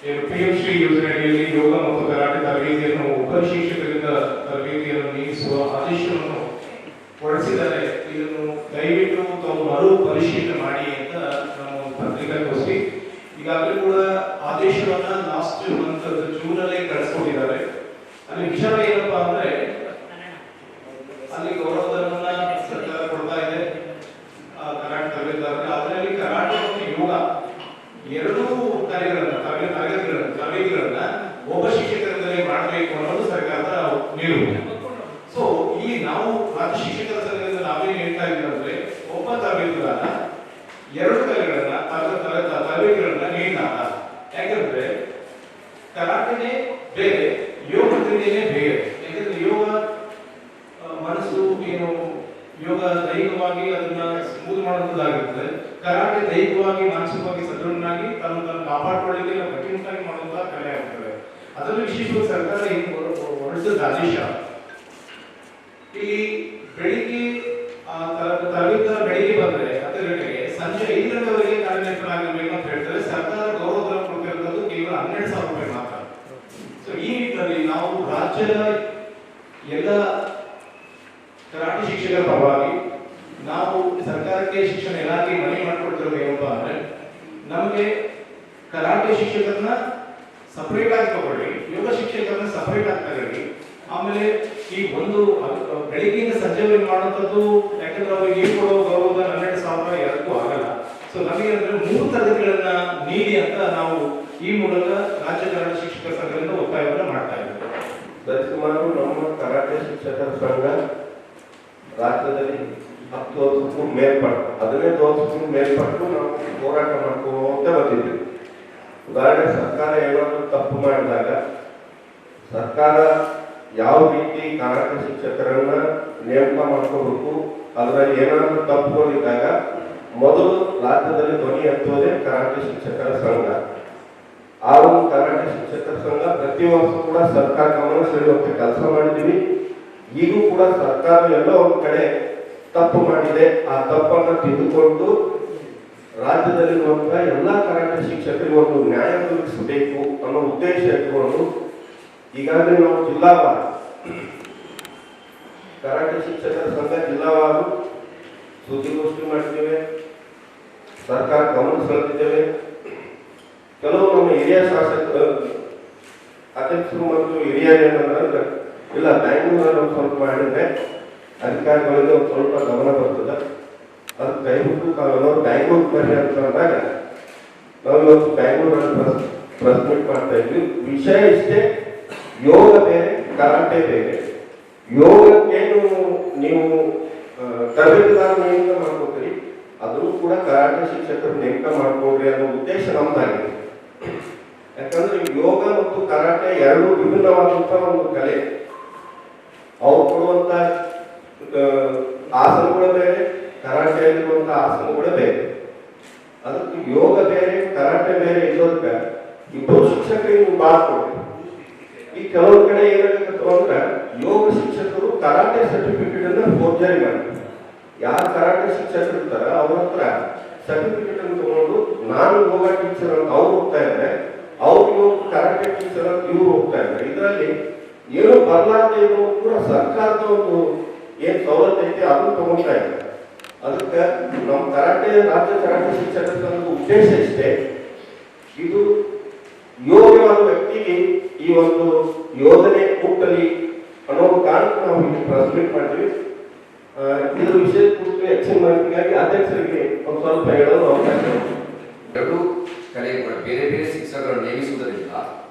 ಪಿಎಂಶ್ರೀ ಯೋಜನೆಯಲ್ಲಿ ಯೋಗ ಮತ್ತು ಕರಾಟೆ ತರಬೇತಿಯನ್ನು ಉಪಶಿಕ್ಷಕರಿಂದ ತರಬೇತಿಯನ್ನು ನೇಮಿಸುವ ಆದೇಶವನ್ನು ಹೊರಡಿಸಿದ್ದಾರೆ. ಇದನ್ನು ದಯವಿಟ್ಟು ತಾವು ಮರು ಪರಿಶೀಲನೆ ಮಾಡಿ ಅಂತ ನಮ್ಮ ಪತ್ರಿಕಾಗೋಷ್ಠಿ ಈಗಾಗಲೇ ಕೂಡ ಆದೇಶವನ್ನ ಲಾಸ್ಟ್ ಮಂತ್ ಜೂನಲ್ಲೇ ಕಳಿಸ್ಕೊಟ್ಟಿದ್ದಾರೆ. ಅಲ್ಲಿ ವಿಚಾರ ಏನಪ್ಪಾ ಅಂದ್ರೆ ಅಲ್ಲಿ ಗೌರವಧನವನ್ನ ಸರ್ಕಾರ ಕೊಡ್ತಾ ಇದೆ ಕರಾಟೆ ತರಬೇತಿದಾರರಿಗೆ. ಅದರಲ್ಲಿ ಕರಾಟೆ ಮತ್ತು ಯೋಗ ಎರಡೂ ತರಬೇತಿಗಳನ್ನ ಒಬ್ಬ ಶಿಕ್ಷಕರಿಂದಲೇ ಮಾಡಬೇಕು ಅನ್ನೋದು ಸರ್ಕಾರದ ನಿಲುವು. ಸೊ ಇಲ್ಲಿ ನಾವು ರಾಜ್ಯ ಶಿಕ್ಷಕರ ಸಂಘದಿಂದ ನಾವೇನು ಹೇಳ್ತಾ ಇದ್ದೀವಿ ಅಂದ್ರೆ ಒಬ್ಬ ತರಬೇತುದಾರ ಎರಡು ತರಬೇತಿಗಳನ್ನ ನೀಡಿದಾಗ, ಯಾಕಂದ್ರೆ ಕರಾಟೆನೇ ಬೇರೆ, ಯೋಗ ಕ್ರೀಡೆನೇ ಬೇರೆ. ಯಾಕಂದ್ರೆ ಯೋಗ ಮನಸ್ಸು ಏನು ಯೋಗ ದೈಹಿಕವಾಗಿ ಅದನ್ನ ಸ್ಮೂತ್ ಮಾಡುವುದಾಗಿರ್ತದೆ. ಕರಾಟೆ ದೈಹಿಕವಾಗಿ ಮಾನಸಿಕವಾಗಿ ಸದೃಢನಾಗಿ ತನ್ನ ಕಾಪಾಡಿಕೊಳ್ಳಿಕ್ಕೆ ಗಟ್ಟಿಮುಟ್ಟಾಗಿ ಮಾಡುವಂತಹ ಕಲೆ ಆಗ್ತದೆ. ಅದನ್ನು ವಿಶೇಷವಾಗಿ ಸರ್ಕಾರ ಹೊರಡಿಸಿದ ಆದೇಶ. ಇಲ್ಲಿ ಬೆಳಿಗ್ಗೆ ತರಬೇತಿ ಬೆಳಿಗ್ಗೆ ಬಂದ್ರೆ 10 ಗಂಟೆಗೆ, ಸಂಜೆ 5 ಗಂಟೆವರೆಗೆ ಕಾರ್ಯನಿರತರಾಗಿರ್ಬೇಕು ಅಂತ ಹೇಳ್ತಾರೆ. ಸರ್ಕಾರ ಗೌರವಧನ ಕೊಡ್ತಿರೋದು ಕೇವಲ 12,000 ರೂಪಾಯಿ ಮಾತ್ರ. ಸೊ ಈ ನಿಟ್ಟಿನಲ್ಲಿ ನಾವು ರಾಜ್ಯದ ಎಲ್ಲ ಕರಾಟೆ ಶಿಕ್ಷಕರ ಪರವಾಗಿ ನಾವು ಸರ್ಕಾರಕ್ಕೆ ಶಿಕ್ಷಣ ಇಲಾಖೆ ಮನವಿ ಮಾಡಿಕೊಡ್ತಿರೋದು ಏನಪ್ಪಾ ಅಂದ್ರೆ, ನಮಗೆ ಕರಾಟೆ ಶಿಕ್ಷಕರನ್ನ ಸಪರೇಟ್ ಆಗಿ ತಗೊಳ್ಳಿ, ಯೋಗ ಶಿಕ್ಷಕರನ್ನ ಸಪರೇಟ್ ಆಗಿ ತಗೊಳ್ಳಿ. ಆಮೇಲೆ ಈ ಒಂದು ಬೆಳಿಗ್ಗೆಯಿಂದ ಸಂಜೆವರೆಗೆ ಮಾಡುವಂಥದ್ದು, ಯಾಕಂದ್ರೆ ಅವ್ರಿಗೆ ನೀವು ಕೊಡೋ ಗೌರವದ 12,000 ಎರಡಕ್ಕೂ ಆಗಲ್ಲ. ಸೊ ನಮಗೆ ಅಂದ್ರೆ 3 ತರಗತಿಗಳನ್ನ ನೀಡಿ ಅಂತ ನಾವು ಈ ಮೂಲಕ ರಾಜ್ಯ ಕರಾಟೆ ಶಿಕ್ಷಕರ ಸಂಘದಿಂದ ಒತ್ತಾಯವನ್ನು ಮಾಡ್ತಾ ಇದ್ದೇವೆ. ಸರಿಸುಮಾರು ನಮ್ಮ ಕರಾಟೆ ಶಿಕ್ಷಕರ ಸಂಘ ರಾಜ್ಯದಲ್ಲಿ 10 ವರ್ಷಕ್ಕೂ ಮೇಲ್ಪಟ್ಟು 15 ವರ್ಷಕ್ಕೂ ಮೇಲ್ಪಟ್ಟು ನಾವು ಹೋರಾಟ ಮಾಡ್ಕೊಂತ ಬಂದಿದ್ವಿ. ಉದಾಹರಣೆ, ಸರ್ಕಾರ ಏನಾದರೂ ತಪ್ಪು ಮಾಡಿದಾಗ ಸರ್ಕಾರ ಯಾವ ರೀತಿ ಕರಾಟೆ ಶಿಕ್ಷಕರನ್ನ ನೇಮಕ ಮಾಡ್ಕೋಬೇಕು, ಅದರಲ್ಲಿ ಏನಾದರೂ ತಪ್ಪುಗಳಿದ್ದಾಗ ಮೊದಲು ರಾಜ್ಯದಲ್ಲಿ ಧ್ವನಿ ಎತ್ತುವುದೇ ಕರಾಟೆ ಶಿಕ್ಷಕರ ಸಂಘ. ಆ ಒಂದು ಕರಾಟೆ ಶಿಕ್ಷಕರ ಸಂಘ ಪ್ರತಿ ವರ್ಷ ಕೂಡ ಸರ್ಕಾರ ಗಮನ ಸೆಳೆಯುವಂತ ಕೆಲಸ ಮಾಡಿದ್ದೀವಿ. ಈಗೂ ಕೂಡ ಸರ್ಕಾರ ಎಲ್ಲೋ ಒಂದು ಕಡೆ ತಪ್ಪು ಮಾಡಿದೆ, ಆ ತಪ್ಪನ್ನು ತಿದ್ದುಕೊಂಡು ರಾಜ್ಯದಲ್ಲಿರುವಂತಹ ಎಲ್ಲಾ ಕರಾಟೆ ಶಿಕ್ಷಕರಿಗೆ ಒಂದು ನ್ಯಾಯ ಒದಗಿಸಬೇಕು ಅನ್ನೋ ಉದ್ದೇಶ ಇಟ್ಟುಕೊಂಡು ಈಗಾಗಲೇ ನಾವು ಜಿಲ್ಲಾವಾರು ಕರಾಟೆ ಶಿಕ್ಷಕರ ಸಂಘ ಜಿಲ್ಲಾವಾರು ಸುದ್ದಿಗೋಷ್ಠಿ ಮಾಡಿದ್ದೇವೆ, ಸರ್ಕಾರ ಗಮನ ಸೆಳೆದಿದ್ದೇವೆ. ಕೆಲವು ನಮ್ಮ ಹಿರಿಯ ಶಾಸಕರು ಅಧ್ಯಕ್ಷರು ಮತ್ತು ಹಿರಿಯರು ಏನಂದ್ರೆ, ಇಲ್ಲ ಬ್ಯಾಂಗ್ಳೂರಲ್ಲಿ ಒಂದು ಸ್ವಲ್ಪ ಮಾಡಿದ್ರೆ ಅಧಿಕಾರಿಗಳಿಗೆ ಒಂದು ಸ್ವಲ್ಪ ಗಮನ ಬರ್ತದೆ, ಅದು ದಯವಿಟ್ಟು ತಾವೆಲ್ಲರೂ ಬ್ಯಾಂಗ್ಳೂರ್ ಬರ್ರಿ ಅಂತ ಅಂದಾಗ ನಾವು ಇವತ್ತು ಬ್ಯಾಂಗ್ಳೂರಲ್ಲಿ ಪ್ರೆಸ್ ಮೀಟ್ ಮಾಡ್ತಾ ಇದ್ವಿ. ವಿಷಯ ಇಷ್ಟೇ, ಯೋಗ ಬೇರೆ ಕರಾಟೆ ಬೇರೆ. ಯೋಗಕ್ಕೇನು ನೀವು ತರಬೇತಿದಾರ ನೇಮಕ ಮಾಡ್ಕೋತೀರಿ, ಅದನ್ನು ಕೂಡ ಕರಾಟೆ ಶಿಕ್ಷಕರು ನೇಮಕ ಮಾಡ್ಕೊಡ್ರಿ ಅನ್ನೋ ಉದ್ದೇಶ ನಮ್ದಾಗಿದೆ. ಯಾಕಂದ್ರೆ ಯೋಗ ಮತ್ತು ಕರಾಟೆ ಎರಡು ವಿಭಿನ್ನವಾದಂತಹ ಒಂದು ಕಲೆ. ಅವ್ರು ಕೊಡುವಂತ ಆಸನಗಳು ಬೇರೆ, ಕರಾಟೆಯಲ್ಲಿರುವಂತಹ ಆಸನಗಳು ಬೇರೆ. ಅದಕ್ಕೆ ಯೋಗ ಬೇರೆ ಕರಾಟೆ ಬೇರೆ ಇರೋದಕ್ಕೆ ಇಬ್ಬರು ಶಿಕ್ಷಕರಿಗೆ ಮಾಡ್ಕೊಡ್ರಿ. ಈ ಕೆಲವೊಂದು ಕಡೆ ಏನಾಗತ್ತಪ್ಪ ಅಂದ್ರೆ, ಯೋಗ ಶಿಕ್ಷಕರು ಕರಾಟೆ ಸರ್ಟಿಫಿಕೇಟ್ ಅನ್ನ ಫೋರ್ಜರಿ ಮಾಡ್ತಾರೆ. ಯಾರು ಕರಾಟೆ ಶಿಕ್ಷಕರು ಇರ್ತಾರ ಅವ್ರ ಹತ್ರ ಸರ್ಟಿಫಿಕೇಟ್ ಅನ್ನು ತಗೊಂಡು ನಾನು ಯೋಗ ಟೀಚರ್ ಅಂತ ಅವ್ರು ಹೋಗ್ತಾ ಇದ್ದಾರೆ, ಅವ್ರು ಕರಾಟೆ ಟೀಚರ್ ಅಂತ ಇವ್ರು ಹೋಗ್ತಾ ಇದ್ದಾರೆ. ಇದರಲ್ಲಿ ಏನು ಬದಲಾವಣೆ ಇರೋ ಕೂಡ ಸರ್ಕಾರದ ಒಂದು ಏನ್ ಸವಲತ್ತು ಐತೆ ಅದನ್ನು ತಗೊಂತಾ ಇದ್ದಾರೆ. ಅದಕ್ಕೆ ನಮ್ಮ ಕರಾಟೆ ರಾಜ್ಯ ಕರಾಟೆ ಶಿಕ್ಷಕರ ಸಂಘದ ಉದ್ದೇಶ ಇಷ್ಟೇ, ಇದು ಯೋಗ್ಯವಾದ ವ್ಯಕ್ತಿಗೆ ಈ ಒಂದು ಯೋಜನೆ ಮುಟ್ಟಲಿ ಅನ್ನೋ ಕಾರಣಕ್ಕೆ ನಾವು ಇಲ್ಲಿ ಪ್ರೆಸ್ ಮೀಟ್ ಮಾಡ್ತೀವಿ. ಇದರ ವಿಷಯ ಕುರಿತು ಹೆಚ್ಚಿನ ಮಾಹಿತಿಗಾಗಿ ಅಧ್ಯಕ್ಷರಿಗೆ ಒಂದು ಸ್ವಲ್ಪ ಹೇಳಲು ಅವಕಾಶ. ಎರಡು ಕಡೆ ಕೂಡ ಬೇರೆ ಬೇರೆ ಶಿಕ್ಷಕರನ್ನು ನೇಮಿಸುವುದರಿಂದ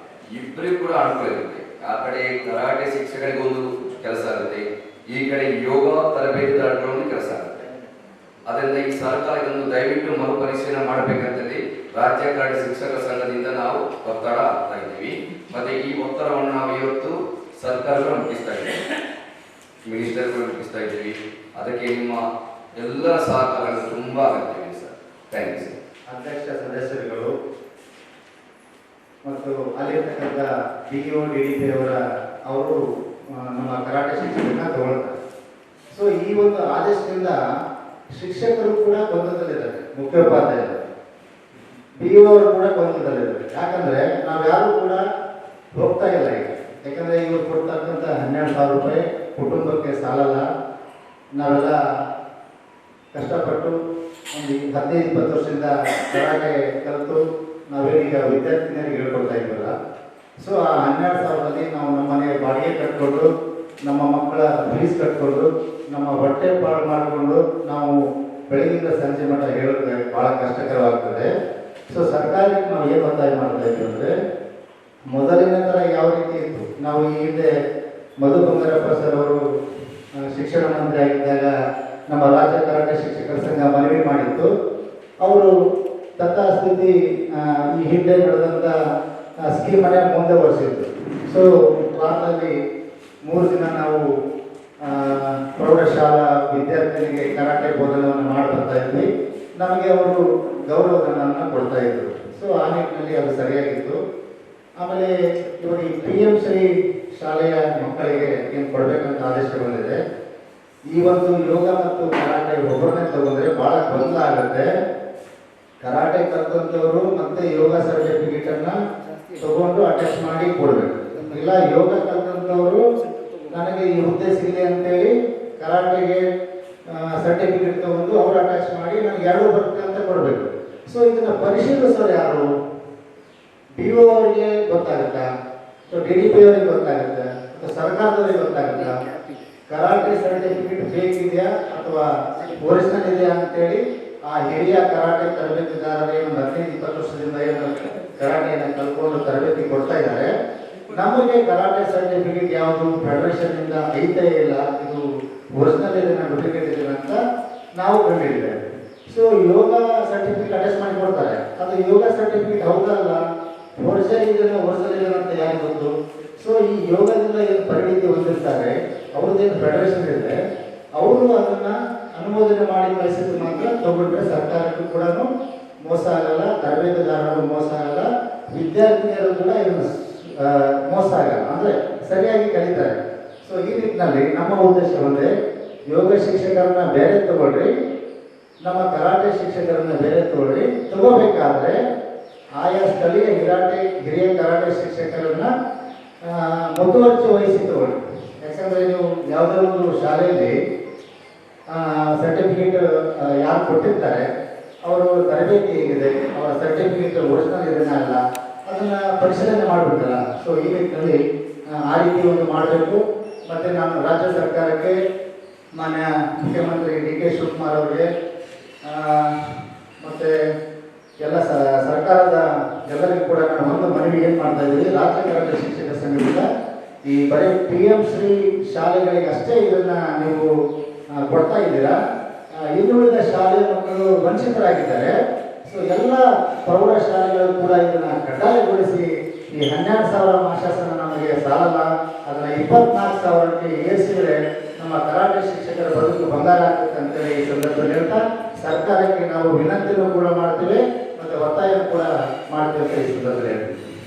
ಇಬ್ಬರಿಗೂ ಕೂಡ ಅನುಕೂಲ ಇರುತ್ತೆ. ಆ ಕಡೆ ಕರಾಟೆ ಶಿಕ್ಷಕರಿಗೆ ಒಂದು ಕೆಲಸ ಆಗುತ್ತೆ, ಈ ಕಡೆ ಯೋಗ ತರಬೇತಿದಾರರಿಗೆ ಒಂದು ಕೆಲಸ ಆಗುತ್ತೆ. ಅದರಿಂದ ಈ ಸರ್ಕಾರ ಇದನ್ನು ದಯವಿಟ್ಟು ಮರುಪರಿಶೀಲನೆ ಮಾಡಬೇಕಂತೇಳಿ ರಾಜ್ಯ ಕರಾಟೆ ಶಿಕ್ಷಕರ ಸಂಘದಿಂದ ನಾವು ಒತ್ತಡ ಆಗ್ತಾ ಇದ್ದೀವಿ. ಮತ್ತೆ ಈ ಒತ್ತಡವನ್ನು ನಾವು ಇವತ್ತು ಸರ್ಕಾರಗಳು ಮುಗಿಸ್ತಾ ಇದ್ದೀವಿ, ಮಿನಿಸ್ಟರ್ಗಳು ಮುಗಿಸ್ತಾ ಇದ್ದೀವಿ. ಅದಕ್ಕೆ ನಿಮ್ಮ ಎಲ್ಲರ ಸಹಕಾರ ತುಂಬಾ ಅಗತ್ಯ ಇದೆ ಸರ್. Thank you sir. ಅಧ್ಯಕ್ಷ ಸದಸ್ಯರುಗಳು ಮತ್ತು ಅಲ್ಲಿರ್ತಕ್ಕಂಥ DO DDP ಅವರು ನಮ್ಮ ಕರಾಟೆ ಶಿಕ್ಷಕರನ್ನ ತಗೊಳ್ತಾರೆ. ಸೊ ಈ ಒಂದು ಆದೇಶದಿಂದ ಶಿಕ್ಷಕರು ಕೂಡ ಗೊಂದಲದಲ್ಲಿದ್ದಾರೆ, ಮುಖ್ಯೋಪಾಧ್ಯಾಯರು. PU ಅವರು ಕೂಡ ಗೊಂದಲದಲ್ಲಿದ್ದಾರೆ. ಯಾಕಂದ್ರೆ ನಾವ್ಯಾರು ಕೂಡ ಹೋಗ್ತಾ ಇಲ್ಲ ಈಗ. ಯಾಕಂದ್ರೆ ಇವ್ರು ಕೊಡ್ತಕ್ಕಂಥ 12,000 ರೂಪಾಯಿ ಕುಟುಂಬಕ್ಕೆ ಸಾಲಲ್ಲ. ನಾವೆಲ್ಲ ಕಷ್ಟಪಟ್ಟು ಒಂದು 15-20 ವರ್ಷದಿಂದ ಕರಾಟೆ ಕಲಿತು ನಾವೇನೀಗ ವಿದ್ಯಾರ್ಥಿನಿಯರಿಗೆ ಹೇಳ್ಕೊಡ್ತಾ ಇದ್ವಲ್ಲ. ಸೊ ಆ 12,000ರಲ್ಲಿ ನಾವು ನಮ್ಮ ಮನೆ ಬಾಡಿಗೆ ಕಟ್ಕೊಂಡು, ನಮ್ಮ ಮಕ್ಕಳ ಫೀಸ್ ಕಟ್ಕೊಂಡು, ನಮ್ಮ ಹೊಟ್ಟೆ ಪಾಡು ಮಾಡಿಕೊಂಡು ನಾವು ಬೆಳಗಿಂದ ಸಂಜೆ ಮಟ್ಟ ಹೇಳೋದು ಬಹಳ ಕಷ್ಟಕರವಾಗ್ತದೆ. ಸೊ ಸರ್ಕಾರಕ್ಕೆ ನಾವು ಏನು ಒತ್ತಾಯ ಮಾಡ್ತಾ ಇದ್ದೀವಿ ಅಂದರೆ, ಮೊದಲಿನ ಥರ ಯಾವ ರೀತಿ ಇತ್ತು, ನಾವು ಈ ಹಿಂದೆ ಮಧು ಬಂಗಾರಪ್ಪ ಸರ್ ಅವರು ಶಿಕ್ಷಣ ಮಂತ್ರಿ ಆಗಿದ್ದಾಗ ನಮ್ಮ ರಾಜ್ಯ ಕರಾಟೆ ಶಿಕ್ಷಕರ ಸಂಘ ಮನವಿ ಮಾಡಿತ್ತು. ಅವರು ತಥಾಸ್ಥಿತಿ ಈ ಹಿಂದೆ ನಡೆದಂಥ ಸ್ಕೀಮನ್ನೇ ಮುಂದುವರಿಸಿದ್ರು. ಸೊ ವಾರದಲ್ಲಿ 3 ದಿನ ನಾವು ಪ್ರೌಢಶಾಲಾ ವಿದ್ಯಾರ್ಥಿಗಳಿಗೆ ಕರಾಟೆ ಬೋಧನವನ್ನು ಮಾಡಿ ಬರ್ತಾ ಇದ್ವಿ. ನಮಗೆ ಅವರು ಗೌರವಧನವನ್ನು ಕೊಡ್ತಾ ಇದ್ರು. ಸೊ ಆ ನಿಟ್ಟಿನಲ್ಲಿ ಅದು ಸರಿಯಾಗಿತ್ತು. ಆಮೇಲೆ ಇವಾಗ ಈ PM ಶ್ರೀ ಶಾಲೆಯ ಮಕ್ಕಳಿಗೆ ಏನು ಕೊಡಬೇಕಂತ ಆದೇಶ ಬಂದಿದೆ. ಈ ಒಂದು ಯೋಗ ಮತ್ತು ಕರಾಟೆ ಒಬ್ಬರನ್ನೇ ತಗೊಂಡ್ರೆ ಬಹಳ ಗೊಂದಲ ಆಗುತ್ತೆ. ಕರಾಟೆ ಕಲ್ತಂಥವ್ರು ಮತ್ತೆ ಯೋಗ ಸರ್ಟಿಫಿಕೇಟ್ ಅನ್ನ ತಗೊಂಡು ಅಟ್ಯಾಚ್ ಮಾಡಿ ಕೊಡ್ಬೇಕು. ಇಲ್ಲ ಯೋಗ ಕಲ್ತಂಥವ್ರು ನನಗೆ ಈ ಹುದ್ದೆ ಸಿಗಲಿ ಅಂತೇಳಿ ಕರಾಟೆಗೆ ಸರ್ಟಿಫಿಕೇಟ್ ತಗೊಂಡು ಅವ್ರು ಅಟ್ಯಾಚ್ ಮಾಡಿ ನನಗೆ 2 ಬರುತ್ತೆ ಅಂತ ಕೊಡಬೇಕು. ಸೊ ಇದನ್ನ ಪರಿಶೀಲಿಸೋರು ಯಾರು? PO ಅವರಿಗೆ ಗೊತ್ತಾಗುತ್ತಾ, ಸೊ DDP ಅವರಿಗೆ ಗೊತ್ತಾಗುತ್ತೆ, ಅಥವಾ ಸರ್ಕಾರದವರಿಗೆ ಗೊತ್ತಾಗುತ್ತಾ ಕರಾಟೆ ಸರ್ಟಿಫಿಕೇಟ್ ಫೇಕ್ ಇದೆಯಾ ಅಥವಾ ಒರಿಜಿನಲ್ ಇದೆಯಾ ಅಂತೇಳಿ ಆ ಹಿರಿಯ ಕರಾಟೆ ತರಬೇತಿದಾರರೇ ಒಂದು 15-20 ವರ್ಷದಿಂದ ಏನು ಕರಾಟೆಯನ್ನು ಕಲ್ಕೊಂಡು ತರಬೇತಿ ಕೊಡ್ತಾ ಇದ್ದಾರೆ. ನಮಗೆ ಕರಾಟೆ ಸರ್ಟಿಫಿಕೇಟ್ ಯಾವುದು ಫೆಡರೇಷನ್ ಇಂದ ಐತೆ ಇಲ್ಲ, ಇದು ಒರಿಜಿನಲ್ ಇದೆ, ಡೂಪ್ಲಿಕೇಟ್ ಇದೆ ಅಂತ ನಾವು ಕಂಡಿದ್ದೇವೆ. ಸೊ ಯೋಗ ಸರ್ಟಿಫಿಕೇಟ್ ಅಟ್ಯಾಚ್ ಮಾಡಿ ಕೊಡ್ತಾರೆ. ಅದು ಯೋಗ ಸರ್ಟಿಫಿಕೇಟ್ ಹೌದಲ್ಲ, ಒರಿಜಿನಲ್ ಇದೆ ಅಂತ ಯಾರು ಗೊತ್ತು? ಸೊ ಈ ಯೋಗದಿಂದ ಏನು ಪರಿಣಿತಿ ಹೊಂದಿರ್ತಾರೆ, ಅವ್ರದ್ದೇನು ಫೆಡರೇಷನ್ ಇದೆ, ಅವರು ಅದನ್ನ ಅನುಮೋದನೆ ಮಾಡಿ ಕಳಿಸಿದ್ರೆ ಮಾತ್ರ ತಗೊಂಡ್ರೆ ಸರ್ಕಾರಕ್ಕೂ ಕೂಡ ಮೋಸ ಆಗಲ್ಲ, ತರಬೇತುದಾರರು ಮೋಸ ಆಗಲ್ಲ, ವಿದ್ಯಾರ್ಥಿನಿಯರು ಕೂಡ ಇದನ್ನು ಮೋಸ ಆಗಲ್ಲ, ಅಂದ್ರೆ ಸರಿಯಾಗಿ ಕಲಿತಾರೆ. ಸೊ ಈ ನಿಟ್ಟಿನಲ್ಲಿ ನಮ್ಮ ಉದ್ದೇಶ ಒಂದೇ, ಯೋಗ ಶಿಕ್ಷಕರನ್ನ ಬೇರೆ ತಗೊಳ್ರಿ, ನಮ್ಮ ಕರಾಟೆ ಶಿಕ್ಷಕರನ್ನ ಬೇರೆ ತಗೊಳ್ರಿ. ತಗೋಬೇಕಾದ್ರೆ ಆಯಾ ಸ್ಥಳೀಯ ಹಿರಿಯ ಕರಾಟೆ ಶಿಕ್ಷಕರನ್ನ ಮುತುವರ್ಜಿ ವಹಿಸಿ ತಗೊಳ್ಳಿ. ಯಾಕಂದ್ರೆ ನೀವು ಯಾವುದೇ ಒಂದು ಶಾಲೆಯಲ್ಲಿ ಸರ್ಟಿಫಿಕೇಟ್ ಯಾರು ಕೊಟ್ಟಿರ್ತಾರೆ ಅವರು ತರಬೇತಿ ಹೇಗಿದೆ, ಅವರ ಸರ್ಟಿಫಿಕೇಟ್ ಒರಿಜಿನಲ್ ಇದನ್ನ ಅಲ್ಲ, ಅದನ್ನ ಪರಿಶೀಲನೆ ಮಾಡಬೇಕಲ್ಲ. ಸೊ ಈ ನಿಟ್ಟಿನಲ್ಲಿ ಆ ರೀತಿ ಒಂದು ಮಾಡಬೇಕು. ಮತ್ತೆ ನಾನು ರಾಜ್ಯ ಸರ್ಕಾರಕ್ಕೆ, ಮಾನ್ಯ ಮುಖ್ಯಮಂತ್ರಿ DK ಶಿವಕುಮಾರ್ ಅವರಿಗೆ ಮತ್ತೆ ಎಲ್ಲ ಸರ್ಕಾರದ ಎಲ್ಲರಿಗೂ ಕೂಡ ನಾನು ಒಂದು ಮನವಿ ಏನು ಮಾಡ್ತಾ ಇದ್ದೀವಿ, ರಾಜ್ಯ ಕರಾಟೆ ಶಿಕ್ಷಕ ಸಂಘದಿಂದ ಈ ಬರೀ PM ಶ್ರೀ ಶಾಲೆಗಳಿಗೆ ಅಷ್ಟೇ ಇದನ್ನ ನೀವು ಕೊಡ್ತಾ ಇದ್ದೀರಾ, ಇನ್ನುಳಿದ ಶಾಲೆಯ ಮಕ್ಕಳು ವಂಚಿತರಾಗಿದ್ದಾರೆ. ಸೊ ಎಲ್ಲ ಪ್ರೌಢ ಶಾಲೆಗಳು ಕೂಡ ಇದನ್ನ ಕಡ್ಡಾಯಗೊಳಿಸಿ ಈ 12,000 ಮಾಸಾಸನ ನಮಗೆ ಸಾಲಲ್ಲ, ಅದನ್ನ 24,000ಕ್ಕೆ ಏರಿಸಿದರೆ